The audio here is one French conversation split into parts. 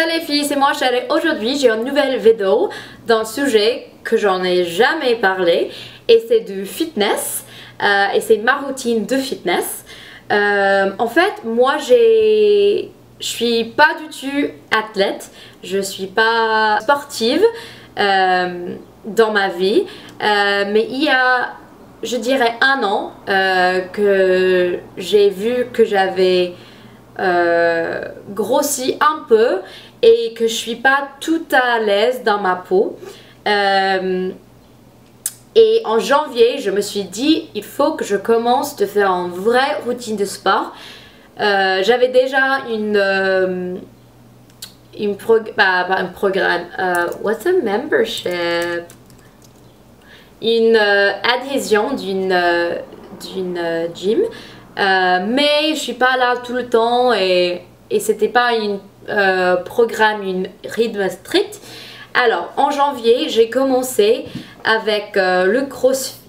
Salut les filles, c'est moi Charlie. Aujourd'hui j'ai une nouvelle vidéo d'un sujet que j'en ai jamais parlé et c'est du fitness et c'est ma routine de fitness. En fait moi je suis pas du tout athlète, je suis pas sportive dans ma vie, mais il y a je dirais un an que j'ai vu que j'avais grossi un peu et que je suis pas tout à l'aise dans ma peau, et en janvier je me suis dit il faut que je commence de faire une vraie routine de sport. J'avais déjà un programme, what's a membership, une adhésion d'une gym. Mais je suis pas là tout le temps et c'était pas un programme, une rythme strict. Alors en janvier j'ai commencé avec le CrossFit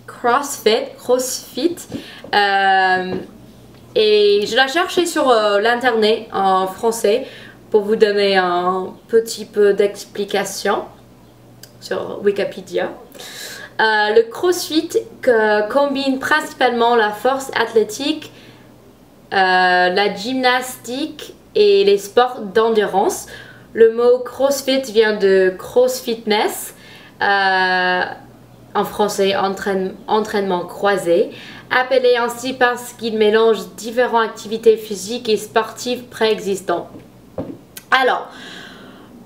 et je l'ai cherché sur l'internet en français pour vous donner un petit peu d'explication sur Wikipédia. Le CrossFit combine principalement la force athlétique, la gymnastique et les sports d'endurance. Le mot CrossFit vient de cross-fitness, en français entraînement croisé, appelé ainsi parce qu'il mélange différentes activités physiques et sportives préexistantes. Alors,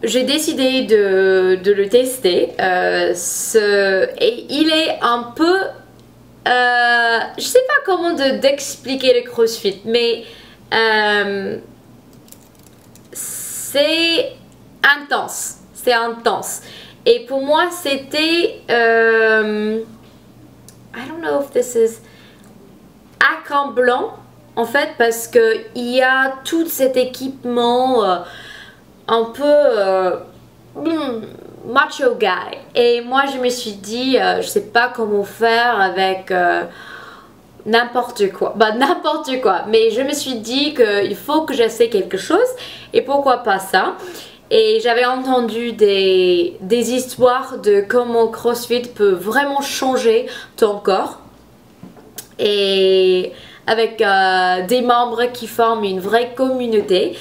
j'ai décidé de le tester, et il est un peu, je sais pas comment d'expliquer le CrossFit, mais c'est intense, et pour moi c'était, I don't know if this is accablant en fait, parce que il y a tout cet équipement un peu macho guy, et moi je me suis dit je sais pas comment faire avec n'importe quoi, mais je me suis dit qu'il faut que j'essaie quelque chose, et pourquoi pas ça. Et j'avais entendu des histoires de comment CrossFit peut vraiment changer ton corps, et avec des membres qui forment une vraie communauté.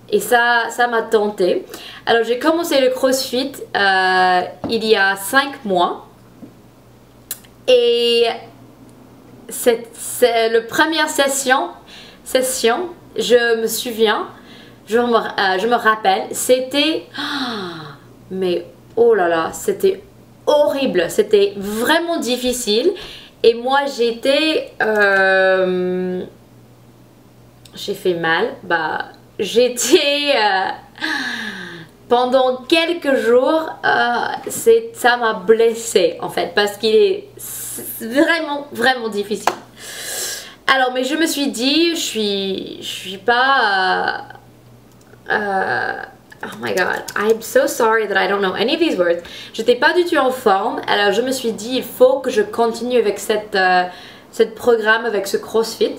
Et ça m'a tenté. Alors j'ai commencé le CrossFit il y a 5 mois, et c'est la première session, je me souviens, je me rappelle, c'était, mais oh là là, c'était horrible, c'était vraiment difficile, et moi j'étais j'ai fait mal, j'étais pendant quelques jours, ça m'a blessée en fait, parce qu'il est vraiment difficile. Alors mais je me suis dit, je suis pas oh my god, I'm so sorry that I don't know any of these words. J'étais pas du tout en forme, alors je me suis dit il faut que je continue avec cette programme, avec ce CrossFit.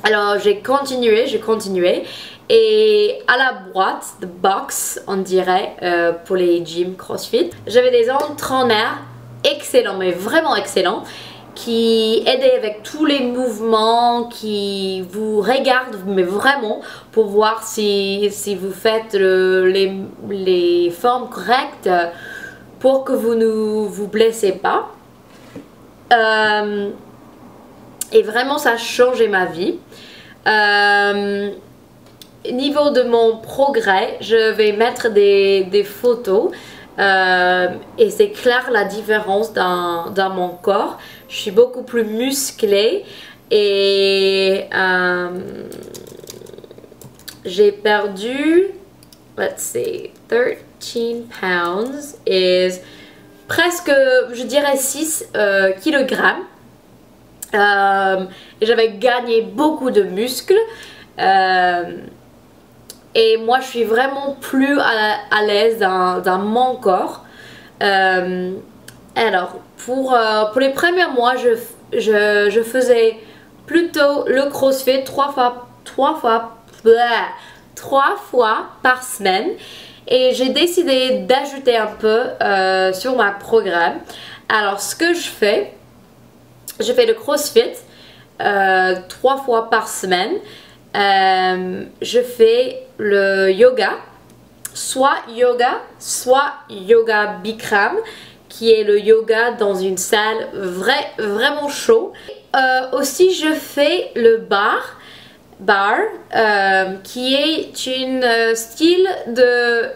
Alors j'ai continué, et à la boîte, the box on dirait, pour les gyms CrossFit, j'avais des entraîneurs excellents, mais vraiment excellents, qui aidaient avec tous les mouvements, qui vous regardent mais vraiment pour voir si vous faites les formes correctes, pour que vous ne vous blessez pas. Et vraiment ça a changé ma vie. Niveau de mon progrès, je vais mettre des photos, et c'est clair la différence dans mon corps. Je suis beaucoup plus musclée, et j'ai perdu, let's see, 13 pounds is presque, je dirais 6 kilogrammes. Et j'avais gagné beaucoup de muscles, et moi je suis vraiment plus à l'aise dans mon corps. Alors pour les premiers mois je faisais plutôt le CrossFit 3 fois 3 fois par semaine. Et j'ai décidé d'ajouter un peu sur mon programme. Alors ce que je fais le CrossFit 3 fois par semaine. Je fais le yoga, soit yoga Bikram, qui est le yoga dans une salle vraiment chaud. Aussi je fais le bar, qui est une style de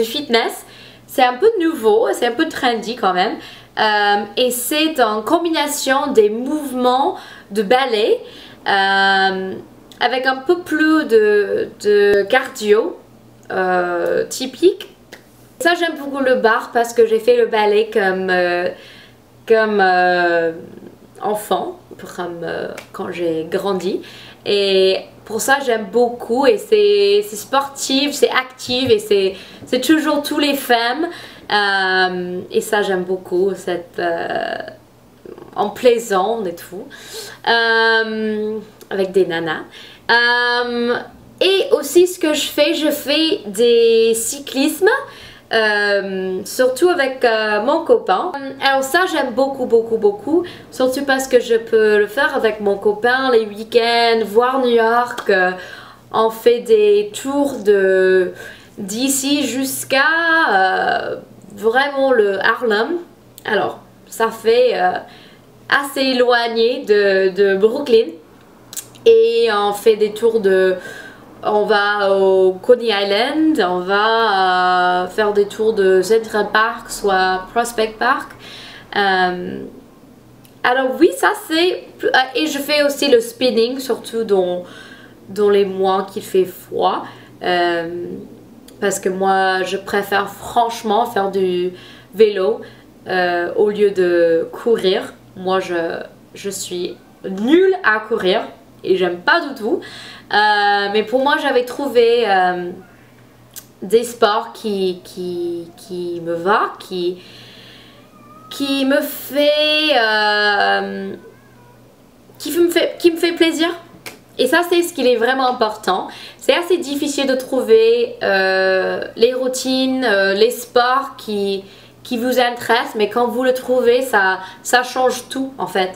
fitness. C'est un peu nouveau, c'est un peu trendy quand même. Et c'est en combination des mouvements de ballet avec un peu plus de cardio typique. Ça j'aime beaucoup le bar parce que j'ai fait le ballet comme enfant, quand j'ai grandi, et pour ça j'aime beaucoup, et c'est sportif, c'est actif, et c'est toujours tous les femmes, et ça j'aime beaucoup, cette en plaisant et tout, avec des nanas. Et aussi ce que je fais des cyclismes. Surtout avec mon copain. Alors ça j'aime beaucoup, surtout parce que je peux le faire avec mon copain les week-ends, voir New York. On fait des tours d'ici jusqu'à vraiment le Harlem. Alors ça fait assez éloigné de Brooklyn, et on fait des tours on va au Coney Island, on va faire des tours de Central Park, soit Prospect Park. Alors oui, ça c'est... Et je fais aussi le spinning, surtout dans les mois qu'il fait froid. Parce que moi, je préfère franchement faire du vélo au lieu de courir. Moi, je suis nulle à courir et j'aime pas du tout. Mais pour moi j'avais trouvé des sports qui me va, qui me fait plaisir. Et ça c'est ce qui est vraiment important. C'est assez difficile de trouver les routines, les sports qui vous intéressent, mais quand vous le trouvez, ça change tout en fait.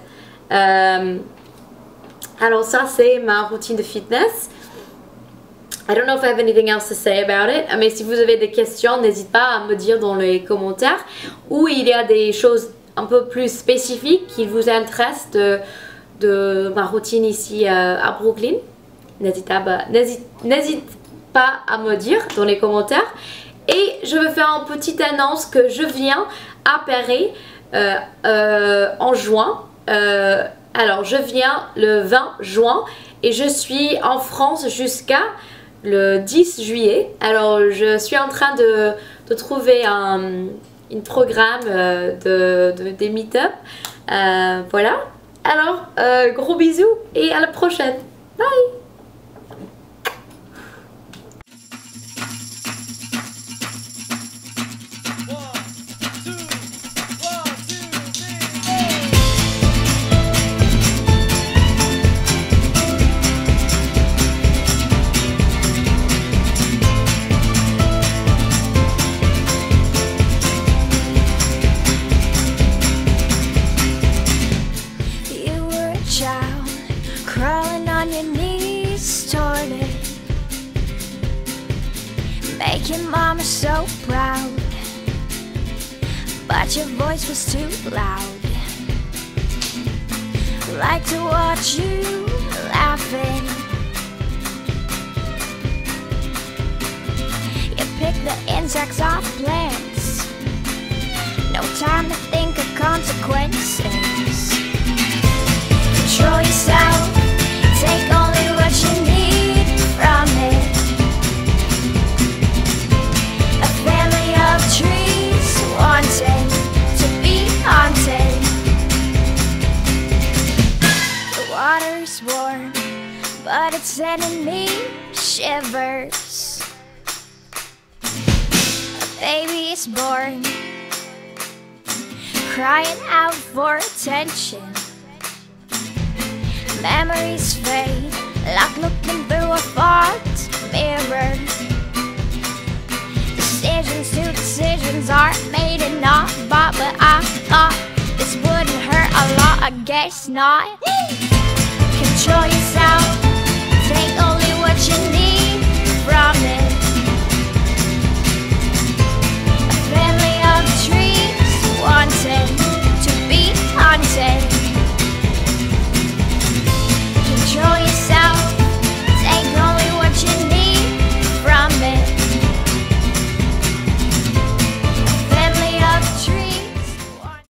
Alors ça c'est ma routine de fitness. I don't know if I have anything else to say about it. Mais si vous avez des questions, n'hésitez pas à me dire dans les commentaires. Ou il y a des choses un peu plus spécifiques qui vous intéressent de ma routine ici à Brooklyn. N'hésite pas à me dire dans les commentaires. Et je vais faire une petite annonce que je viens à Paris en juin. Alors je viens le 20 juin et je suis en France jusqu'à le 10 juillet. Alors je suis en train de trouver un programme des meet-up. Voilà. Alors gros bisous et à la prochaine. Bye. Crawling on your knees toward it, making mama so proud, but your voice was too loud. Like to watch you laughing. You pick the insects off plants, no time to think of consequences. Control yourself, take only what you need from it. A family of trees wanting to be haunted. The water's warm, but it's sending me shivers. A baby is born, crying out for attention. Memories fade like looking through a fault mirror. Decisions aren't made in not bought, but I thought this wouldn't hurt a lot. I guess not. Control yourself.